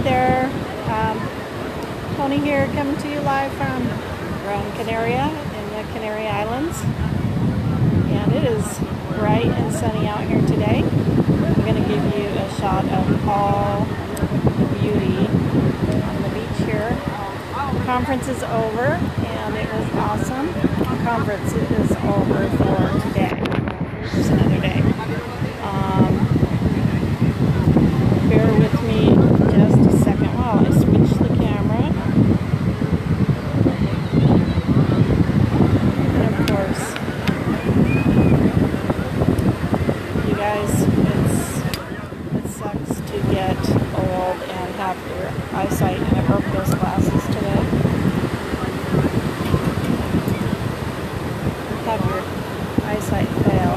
Hi there, Tony here, coming to you live from Gran Canaria in the Canary Islands, and it is bright and sunny out here today. I'm going to give you a shot of all the beauty on the beach here. The conference is over, and it was awesome. The conference is over for today. Just another day. Bear with me just a second while I switch the camera. And of course, you guys, it sucks to get old and have your eyesight, and I broke those glasses today. Have your eyesight fail.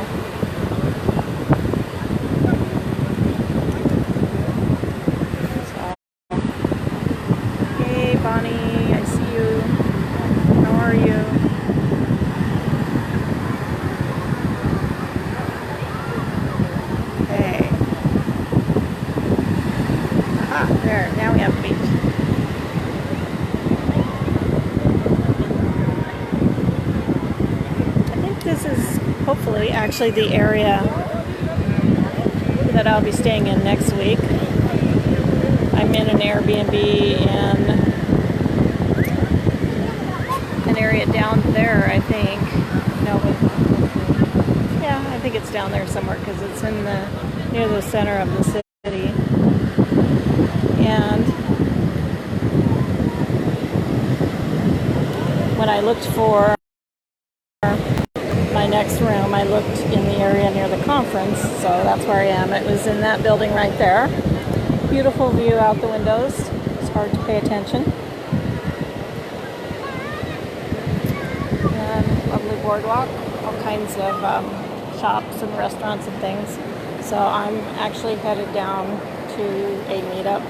Bonnie, I see you. How are you? Hey. Aha, there. Now we have the beach. I think this is hopefully actually the area that I'll be staying in next week. I'm in an Airbnb in an area down there, I think. No, yeah, I think it's down there somewhere because it's in the near the center of the city. And when I looked for my next room, I looked in the area near the conference, so that's where I am. It was in that building right there. Beautiful view out the windows. It's hard to pay attention. Lovely boardwalk, all kinds of shops and restaurants and things. So I'm actually headed down to a meetup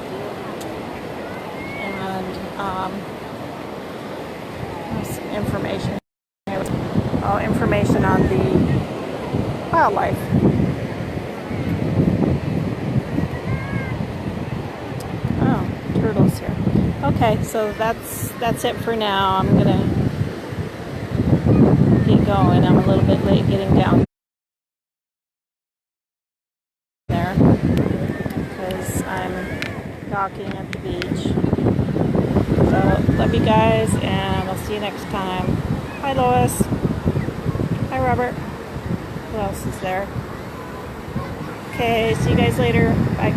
and some information. Information on the wildlife. Oh, turtles here. Okay, so that's it for now. I'm gonna get going. I'm a little bit late getting down there because I'm docking at the beach. So love you guys, and I'll see you next time. Hi Lois. Hi Robert. Who else is there? Okay, see you guys later. Bye.